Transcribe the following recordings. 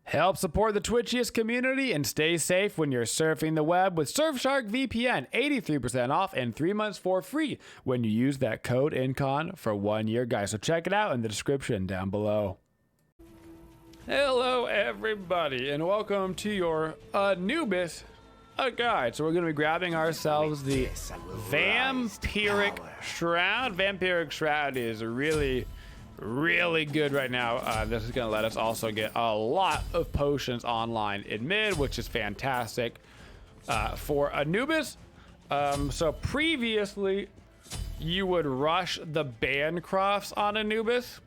Help support the Twitchiest community and stay safe when you're surfing the web with Surfshark VPN. 83% off and 3 months for free when you use that code INCON for 1 year, guys. So check it out in the description down below. Hello, everybody, and welcome to your Anubis guide. So we're going to be grabbing ourselves the Vampiric Shroud. Vampiric Shroud is really good right now. This is going to let us also get a lot of potions online in mid, which is fantastic for Anubis. So previously, you would rush the Bancrofts on Anubis.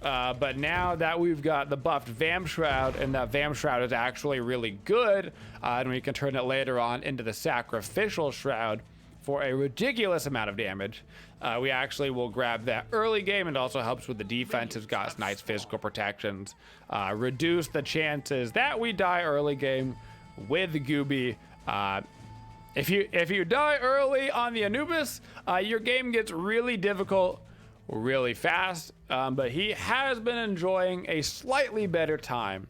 But now that we've got the buffed Vamp Shroud, and that Vamp Shroud is actually really good, and we can turn it later on into the Sacrificial Shroud for a ridiculous amount of damage. We actually will grab that early game, and it also helps with the defense. It's got nice physical protections. Reduce the chances that we die early game with the Gooby. If you die early on the Anubis, your game gets really difficult really fast, but he has been enjoying a slightly better time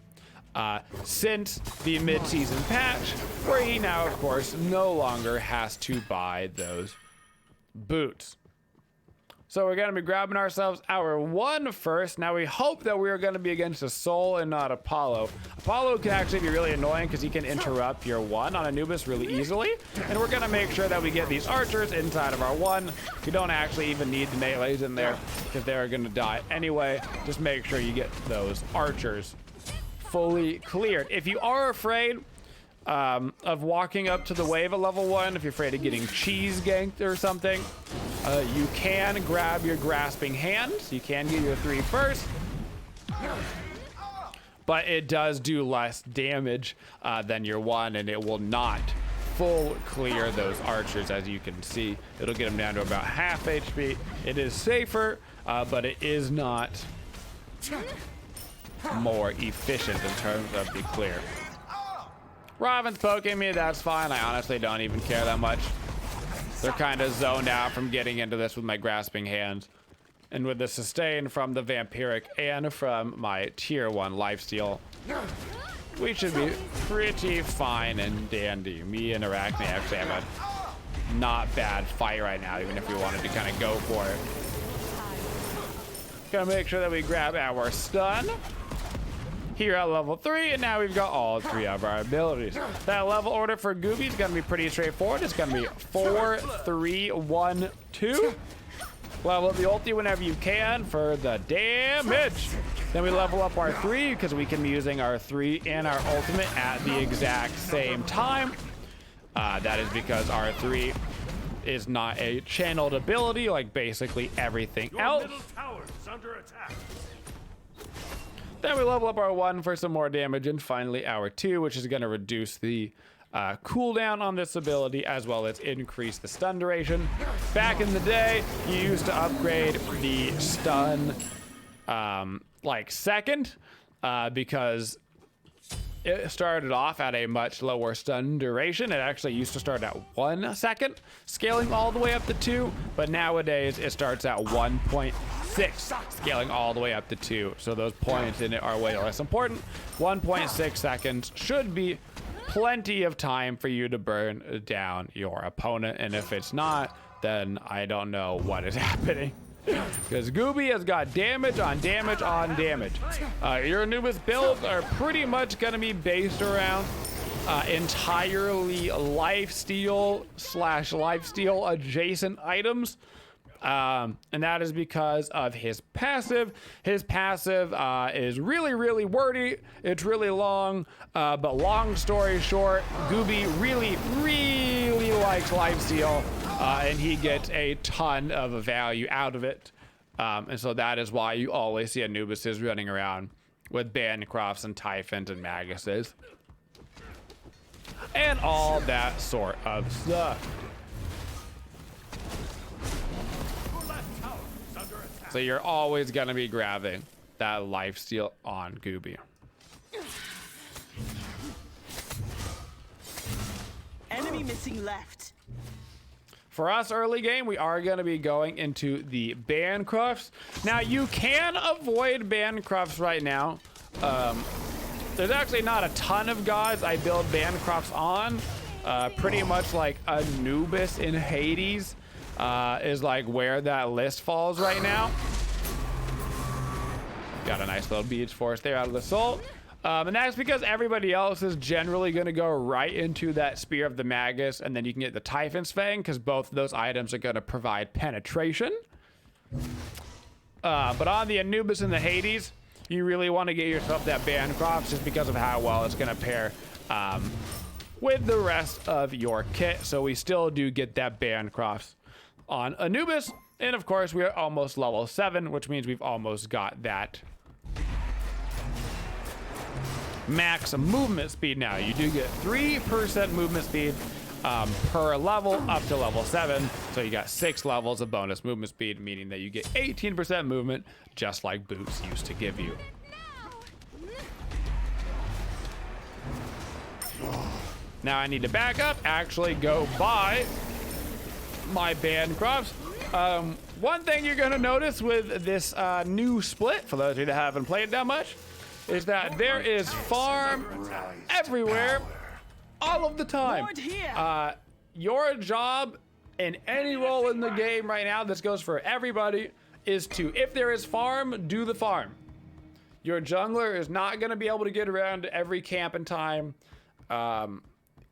since the mid-season patch, where he now, of course, no longer has to buy those boots. So we're going to be grabbing ourselves our 1 first. Now we hope that we're going to be against a Soul and not Apollo. Apollo can actually be really annoying because he can interrupt your 1 on Anubis really easily. And we're going to make sure that we get these archers inside of our 1. We don't actually even need the melees in there because they're going to die anyway. Just make sure you get those archers fully cleared. If you are afraid of walking up to the wave at level 1, if you're afraid of getting cheese ganked or something, you can grab your grasping hands. You can get your 3 first, but it does do less damage than your 1, and it will not full clear those archers. As you can see, it'll get them down to about half HP. It is safer, but it is not more efficient in terms of the clear. Robin's poking me, that's fine. I honestly don't even care that much. They're kind of zoned out from getting into this with my grasping hands. And with the sustain from the Vampiric and from my tier 1 Lifesteal, we should be pretty fine and dandy. Me and Arachne actually have a not bad fight right now, even if we wanted to kind of go for it. Gonna make sure that we grab our stun here at level 3, and now we've got all 3 of our abilities. That level order for Gooby is gonna be pretty straightforward. It's gonna be 4, 3, 1, 2. Level up the ulti whenever you can for the damage. Then we level up our 3 because we can be using our 3 and our ultimate at the exact same time. That is because our 3 is not a channeled ability like basically everything else. Then we level up our 1 for some more damage, and finally our 2, which is going to reduce the cooldown on this ability as well as increase the stun duration. Back in the day, you used to upgrade the stun like second because it started off at a much lower stun duration. It actually used to start at 1 second, scaling all the way up to 2, but nowadays it starts at 1.6, scaling all the way up to 2. So those points in it are way less important. 1.6 seconds should be plenty of time for you to burn down your opponent, and if it's not, then I don't know what is happening. Because Gooby has got damage on damage on damage. Your Anubis builds are pretty much going to be based around entirely lifesteal / lifesteal adjacent items. And that is because of his passive. His passive is really wordy. It's really long, but long story short, Gooby really likes lifesteal, and he gets a ton of value out of it. And so that is why you always see Anubises running around with Bancrofts and Typhons and Maguses and all that sort of stuff. So you're always going to be grabbing that lifesteal on Gooby. Enemy missing left. For us early game, we are going to be going into the Bancrofts. Now, you can avoid Bancrofts right now. There's actually not a ton of gods I build Bancrofts on. Pretty much like Anubis in Hades is like where that list falls right now. Got a nice little beach forest there out of the soul. And that's because everybody else is generally going to go right into that Spear of the Magus, and then you can get the Typhon's Fang, because both of those items are going to provide penetration. But on the Anubis and the Hades, you really want to get yourself that Bancrofts just because of how well it's going to pair with the rest of your kit. So we still do get that Bancrofts on Anubis. And of course, we are almost level 7, which means we've almost got that max movement speed now. You do get 3% movement speed per level up to level 7. So you got 6 levels of bonus movement speed, meaning that you get 18% movement, just like Boots used to give you. Now I need to back up, actually go buy my Bancrofts. One thing you're gonna notice with this new split, for those of you that haven't played that much, is that there is farm everywhere, all of the time. Your job in any role in the game right now, this goes for everybody, is to, if there is farm, do the farm. Your jungler is not going to be able to get around to every camp in time.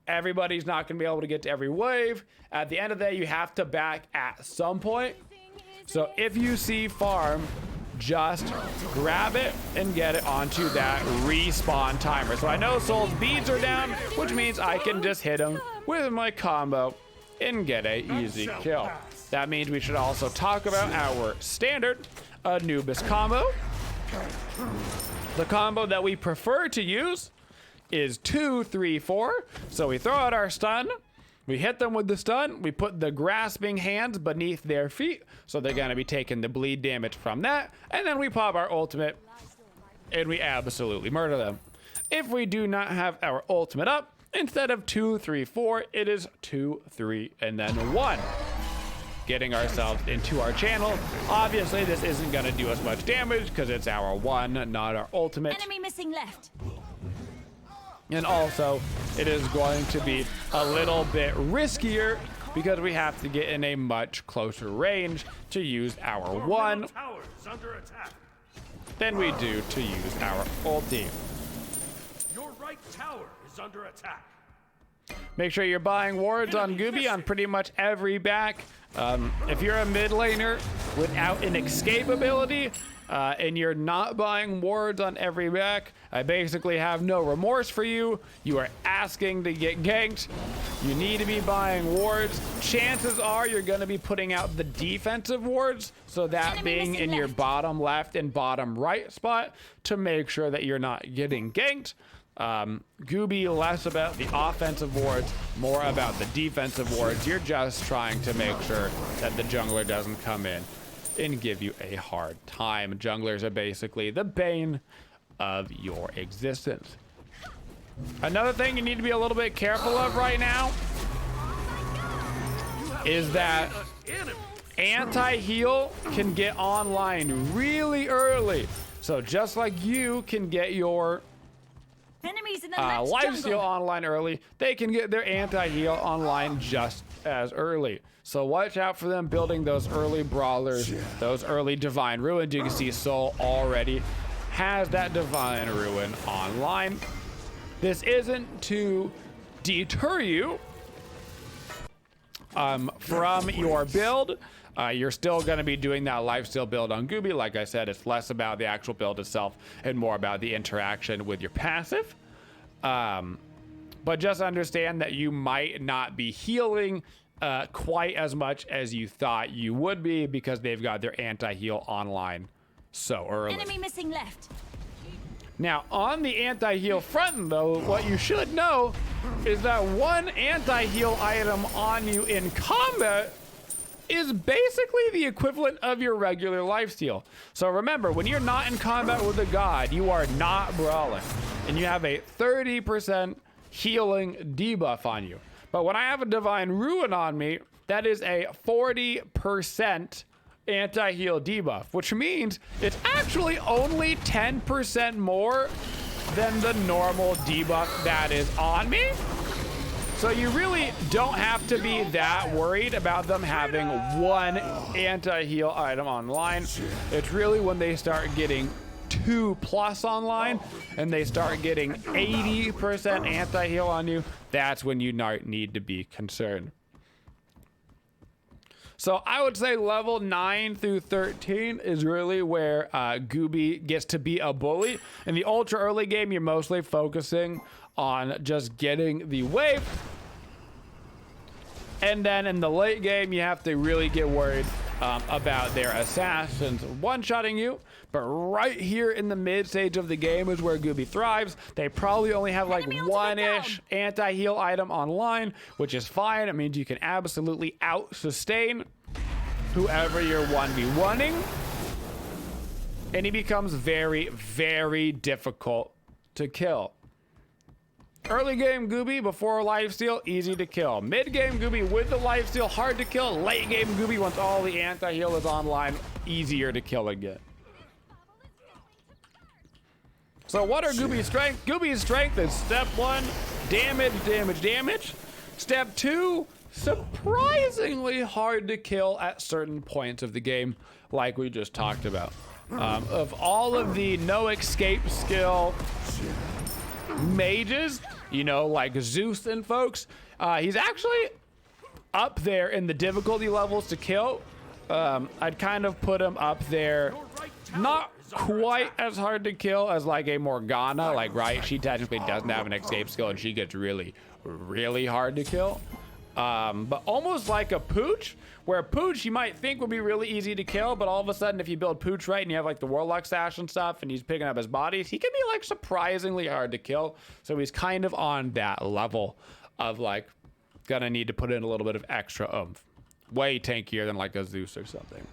Everybody's not going to be able to get to every wave. At the end of the day, you have to back at some point. So if you see farm, just grab it and get it onto that respawn timer. So I know Soul's beads are down, which means I can just hit him with my combo and get a easy kill. That means we should also talk about our standard Anubis combo. The combo that we prefer to use is 2, 3, 4. So we throw out our stun, we hit them with the stun, we put the grasping hands beneath their feet, so they're gonna be taking the bleed damage from that, and then we pop our ultimate and we absolutely murder them. If we do not have our ultimate up, instead of 2, 3, 4, it is 2, 3, and then 1. Getting ourselves into our channel. Obviously, this isn't gonna do us much damage because it's our 1, not our ultimate. Enemy missing left. And also, it is going to be a little bit riskier because we have to get in a much closer range to use our 1 than we do to use our ulti. Your right tower is under attack. Make sure you're buying wards on Gooby on pretty much every back. If you're a mid laner without an escape ability, and you're not buying wards on every back, I basically have no remorse for you. You are asking to get ganked. You need to be buying wards. Chances are you're going to be putting out the defensive wards, so that being in your bottom left and bottom right spot to make sure that you're not getting ganked. Gooby, less about the offensive wards, more about the defensive wards. You're just trying to make sure that the jungler doesn't come in and give you a hard time. Junglers are basically the bane of your existence. Another thing you need to be a little bit careful of right now is that anti-heal can get online really early. So just like you can get your Enemies in the Lifesteal online early, they can get their anti-heal online just as early. So watch out for them building those early brawlers, those early Divine Ruins. You can see Soul already has that Divine Ruin online. This isn't to deter you from your build. You're still going to be doing that Lifesteal build on Gooby. Like I said, it's less about the actual build itself and more about the interaction with your passive. But just understand that you might not be healing quite as much as you thought you would be because they've got their anti-heal online so early. Enemy missing left. Now, on the anti-heal front, though, what you should know is that one anti-heal item on you in combat is basically the equivalent of your regular lifesteal. So remember, when you're not in combat with a god, you are not brawling, and you have a 30% healing debuff on you. But when I have a Divine Ruin on me, that is a 40% anti-heal debuff, which means it's actually only 10% more than the normal debuff that is on me. So you really don't have to be that worried about them having one anti-heal item online. It's really when they start getting 2+ online and they start getting 80% anti-heal on you, that's when you need to be concerned. So I would say level 9 through 13 is really where Gooby gets to be a bully. In the ultra early game, you're mostly focusing on just getting the wave. And then in the late game, you have to really get worried about their assassins one-shotting you. But right here in the mid stage of the game is where Gooby thrives. They probably only have like one-ish anti-heal item online, which is fine. It means you can absolutely out-sustain whoever you're 1v1ing. And he becomes very, very difficult to kill. Early game Gooby before lifesteal, easy to kill. Mid game Gooby with the lifesteal, hard to kill. Late game Gooby, once all the anti-heal is online, easier to kill again. So what are Gooby's strengths? Gooby's strength is step 1, damage, damage, damage. Step 2, surprisingly hard to kill at certain points of the game, like we just talked about. Of all of the no escape skill mages, you know, like Zeus and folks, he's actually up there in the difficulty levels to kill. I'd kind of put him up there, not quite as hard to kill as like a Morgana, like, right, she technically doesn't have an escape skill and she gets really, really hard to kill. But almost like a Pooch, where Pooch you might think would be really easy to kill, but all of a sudden if you build Pooch right and you have like the Warlock stash and stuff and he's picking up his bodies, he can be like surprisingly hard to kill. So he's kind of on that level of like gonna need to put in a little bit of extra oomph. Way tankier than like a Zeus or something.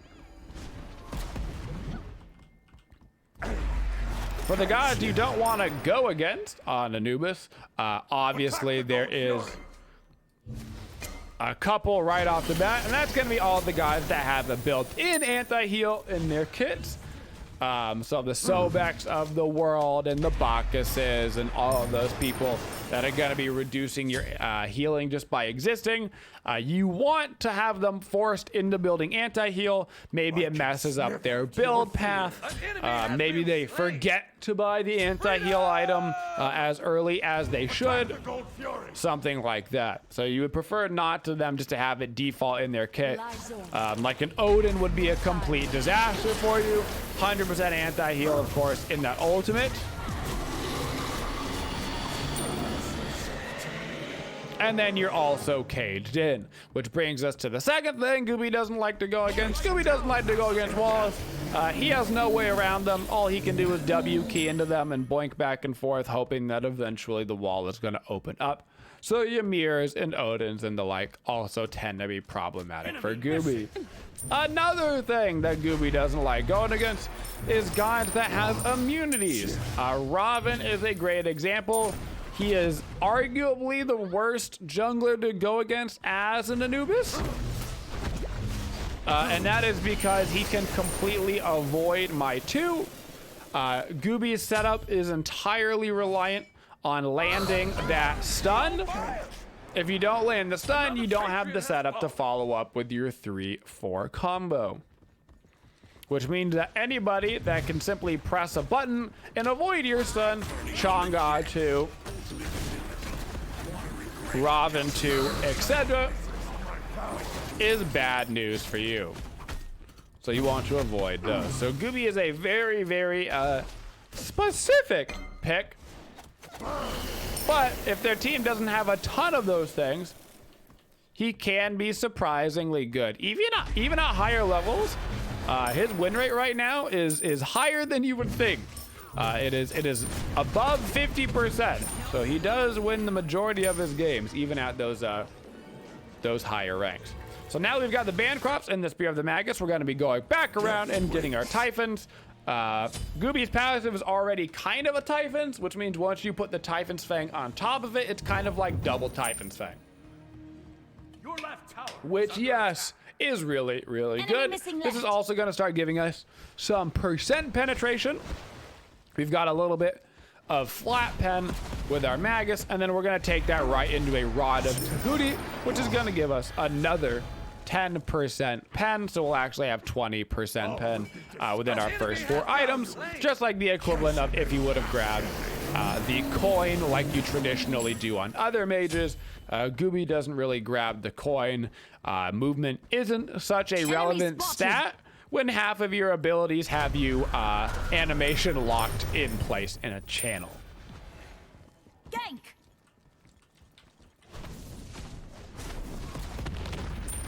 For the guys you don't want to go against on Anubis, obviously there is a couple right off the bat, and that's gonna be all the guys that have a built-in anti-heal in their kits. So the Sobex of the world and the Bacchuses and all of those people that are gonna be reducing your healing just by existing. You want to have them forced into building anti-heal. Maybe it messes up their build path. Maybe they forget to buy the anti-heal item as early as they should. Something like that. So you would prefer not to them just to have it default in their kit. Like an Odin would be a complete disaster for you. 100% anti-heal, of course, in that ultimate. And then you're also caged in, which brings us to the second thing Gooby doesn't like to go against. Gooby doesn't like to go against walls. He has no way around them. All he can do is W key into them and boink back and forth, hoping that eventually the wall is going to open up. So your Mirrors and Odins and the like also tend to be problematic for Gooby. Another thing that Gooby doesn't like going against is guys that have immunities. Raven is a great example. He is arguably the worst jungler to go against as an Anubis. And that is because he can completely avoid my 2. Gooby's setup is entirely reliant on landing that stun. If you don't land the stun, you don't have the setup to follow up with your 3-4 combo. Which means that anybody that can simply press a button and avoid your stun, Chang'e 2, Raven 2, etc., is bad news for you. So you want to avoid those. So Gooby is a very, very specific pick. But if their team doesn't have a ton of those things, he can be surprisingly good. Even at higher levels, his win rate right now is higher than you would think. It is above 50%. So he does win the majority of his games, even at those higher ranks. So now we've got the Bancrops and the Spear of the Magus. We're going to be going back around and getting our Typhons. Gooby's passive is already kind of a Typhons, which means once you put the Typhon's Fang on top of it, it's kind of like double Typhon's Fang. Your left tower which, yes, is really, really Enemy good. missing This is left. also going to start giving us some percent penetration. We've got a little bit of flat pen with our Magus, and then we're going to take that right into a Rod of Tahuti, which is going to give us another 10% pen, so we'll actually have 20% pen within our first 4 items, just like the equivalent of if you would have grabbed the coin like you traditionally do on other mages. Gooby doesn't really grab the coin. Movement isn't such a relevant stat when half of your abilities have you animation locked in place in a channel. Gank.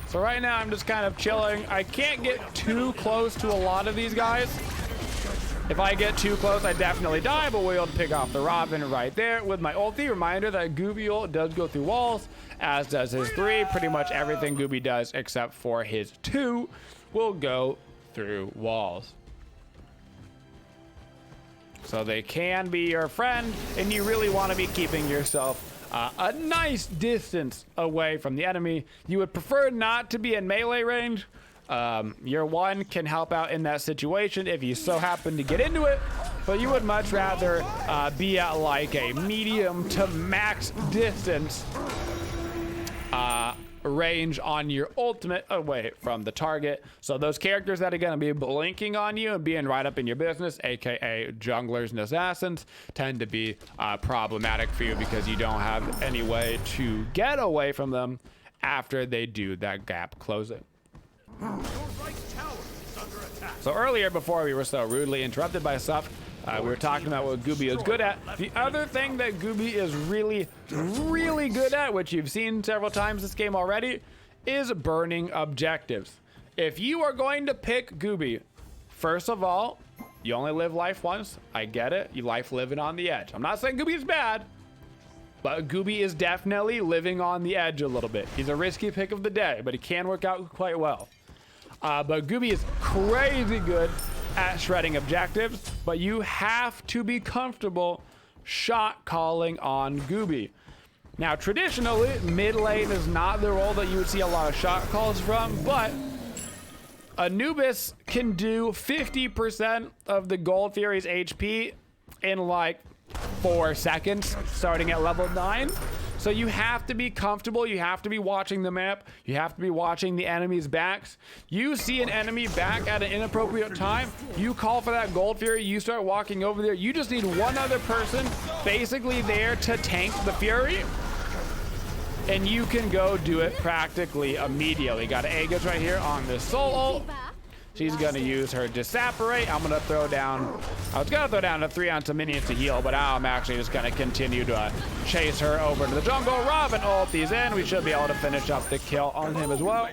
So right now I'm just kind of chilling. I can't get too close to a lot of these guys. If I get too close, I definitely die, but we'll be able to pick off the Robin right there with my ulti. Reminder that Gooby ult does go through walls, as does his 3. Pretty much everything Gooby does, except for his 2, will go through walls. So they can be your friend, and you really want to be keeping yourself a nice distance away from the enemy. You would prefer not to be in melee range. Your 1 can help out in that situation if you so happen to get into it, but you would much rather be at like a medium to max distance range on your ultimate away from the target. So those characters that are going to be blinking on you and being right up in your business, aka junglers and assassins, tend to be problematic for you because you don't have any way to get away from them after they do that gap closing. Your right tower is under attack. So earlier, before we were so rudely interrupted by stuff, we were talking about what Gooby is good at. The other thing that Gooby is really, really good at, which you've seen several times this game already, is burning objectives. If you are going to pick Gooby, first of all, you only live life once. I get it. You life living on the edge. I'm not saying Gooby is bad, but Gooby is definitely living on the edge a little bit. He's a risky pick of the day, but he can work out quite well. But Gooby is crazy good at shredding objectives, but you have to be comfortable shot calling on Gooby. Now, traditionally, mid lane is not the role that you would see a lot of shot calls from, but Anubis can do 50% of the Gold Fury's HP in like 4 seconds, starting at level 9. So you have to be comfortable. You have to be watching the map. You have to be watching the enemy's backs. You see an enemy back at an inappropriate time, you call for that Gold Fury, you start walking over there. You just need one other person basically there to tank the Fury, and you can go do it practically immediately. Got an Aegis right here on this Soul ult. She's going to use her Disapparate. I'm going to throw down... I was going to throw down a 3 on some minions to heal, but now I'm actually just going to continue to chase her over to the jungle. Robin ultis in. We should be able to finish up the kill on him as well.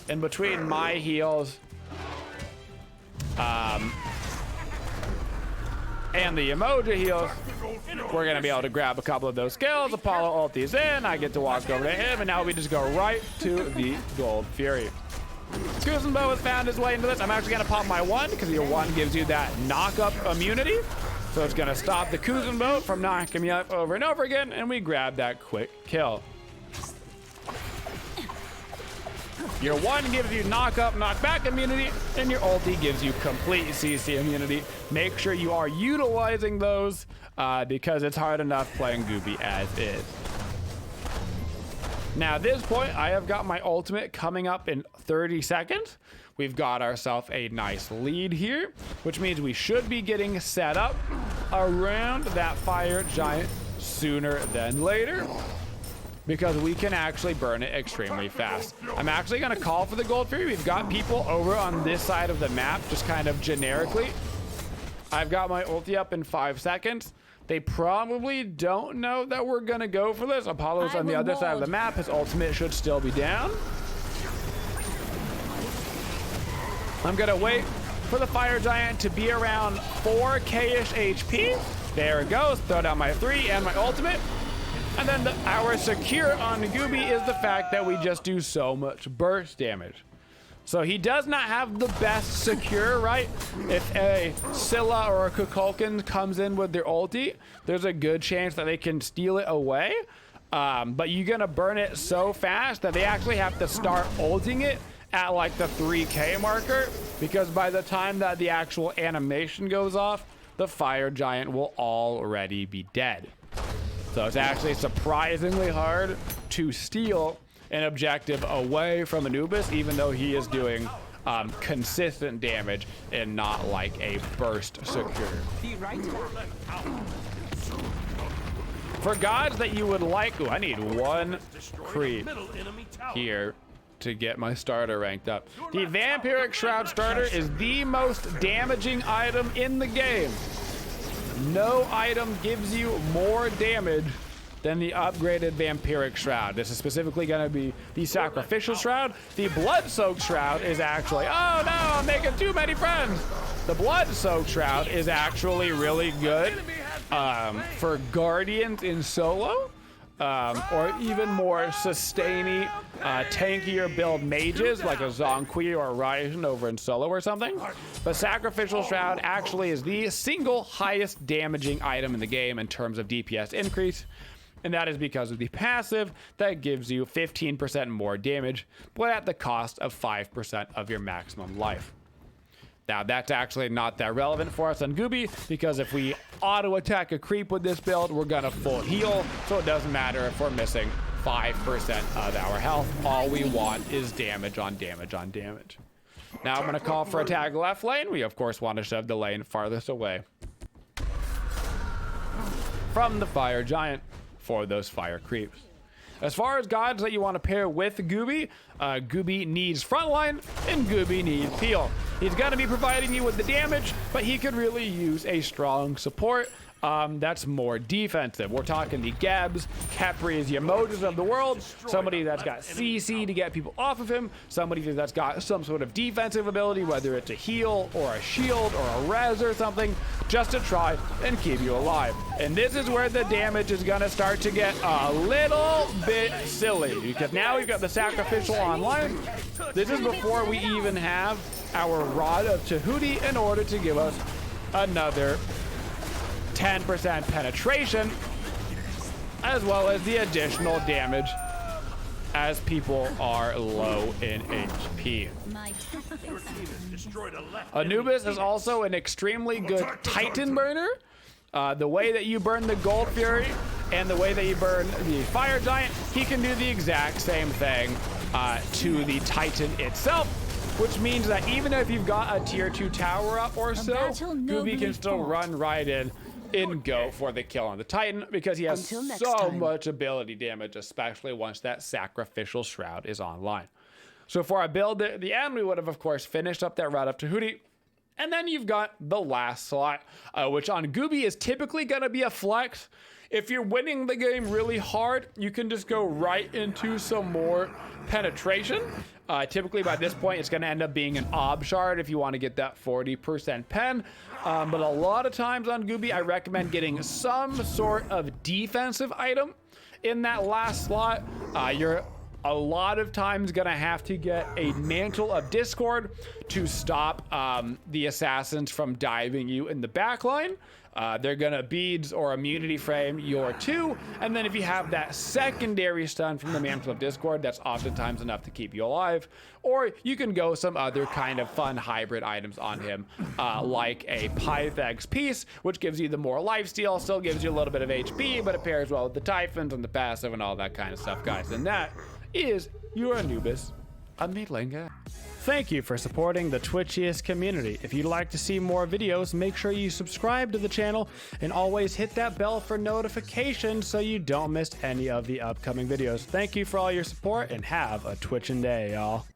In between my heals and the emoji heals, we're going to be able to grab a couple of those kills. Apollo ultis in. I get to walk over to him, and now we just go right to the Gold Fury. Kuzenbo has found his way into this. I'm actually going to pop my 1 because your 1 gives you that knock-up immunity. So it's going to stop the Kuzenbo from knocking me up over and over again, and we grab that quick kill. Your 1 gives you knock-up, knock-back immunity, and your ulti gives you complete CC immunity. Make sure you are utilizing those because it's hard enough playing Gooby as is. Now, at this point, I have got my ultimate coming up in 30 seconds. We've got ourselves a nice lead here, which means we should be getting set up around that fire giant sooner than later, because we can actually burn it extremely fast. I'm actually going to call for the Gold Fury. We've got people over on this side of the map, just kind of generically. I've got my ulti up in 5 seconds. They probably don't know that we're gonna go for this. Apollo's on the other side of the map. His ultimate should still be down. I'm gonna wait for the fire giant to be around 4k-ish HP. There it goes. Throw down my 3 and my ultimate. And then our secure on Gooby is the fact that we just do so much burst damage. So he does not have the best secure, right? If a Scylla or a Kukulkan comes in with their ulti, there's a good chance that they can steal it away. but you're gonna burn it so fast that they actually have to start ulting it at like the 3K marker, because by the time that the actual animation goes off, the fire giant will already be dead. So it's actually surprisingly hard to steal an objective away from Anubis, even though he is doing consistent damage and not like a burst secure. For gods that you would like, ooh, I need one creep here to get my starter ranked up. The Vampiric Shroud starter is the most damaging item in the game. No item gives you more damage than the upgraded Vampiric Shroud. This is specifically going to be the Sacrificial Shroud. The Blood-Soaked Shroud is actually, oh no, I'm making too many friends. The Blood-Soaked Shroud is actually really good for Guardians in solo. Or even more sustainy, tankier build mages like a Zonqui or a Ryzen over in solo or something. But Sacrificial Shroud actually is the single highest damaging item in the game in terms of DPS increase. And that is because of the passive that gives you 15% more damage, but at the cost of 5% of your maximum life. Now, that's actually not that relevant for us on Gooby, because if we auto-attack a creep with this build, we're gonna full heal, so it doesn't matter if we're missing 5% of our health. All we want is damage on damage on damage. Now I'm gonna call for attack left lane. We, of course, want to shove the lane farthest away from the fire giant for those fire creeps. As far as gods that you want to pair with Gooby, Gooby needs frontline and Gooby needs peel. He's going to be providing you with the damage, but he could really use a strong support that's more defensive. We're talking the Gabs, Capris, Yamotas of the world, somebody that's got CC to get people off of him, somebody that's got some sort of defensive ability, whether it's a heal or a shield or a res or something, just to try and keep you alive. And this is where the damage is going to start to get a little bit silly, because now we've got the Sacrificial online. This is before we even have our Rod of Tahuti in order to give us another 10% penetration, as well as the additional damage as people are low in HP. Anubis is also an extremely good Titan burner. The way that you burn the Gold Fury and the way that you burn the Fire Giant, he can do the exact same thing to the Titan itself, which means that even if you've got a tier 2 tower up or so, Gooby can still run right in and go for the kill on the Titan, because he has so much ability damage, especially once that Sacrificial Shroud is online. So for our build at the end, we would have, of course, finished up that route up to Tahuti. And then you've got the last slot, which on Gooby is typically going to be a flex. If you're winning the game really hard, you can just go right into some more penetration. Typically by this point, it's going to end up being an ob shard if you want to get that 40% pen. But a lot of times on Gooby, I recommend getting some sort of defensive item in that last slot. You're a lot of times gonna have to get a Mantle of Discord to stop the assassins from diving you in the backline. They're gonna beads or immunity frame your 2, and then if you have that secondary stun from the Mantle of Discord, that's oftentimes enough to keep you alive. Or you can go some other kind of fun hybrid items on him, like a Pythagoras Piece, which gives you the more lifesteal, still gives you a little bit of HP, but it pairs well with the Typhons and the passive and all that kind of stuff, guys. And that is your Anubis, a mid lane guy. Thank you for supporting the Twitchiest community. If you'd like to see more videos, make sure you subscribe to the channel and always hit that bell for notifications so you don't miss any of the upcoming videos. Thank you for all your support and have a twitching day, y'all.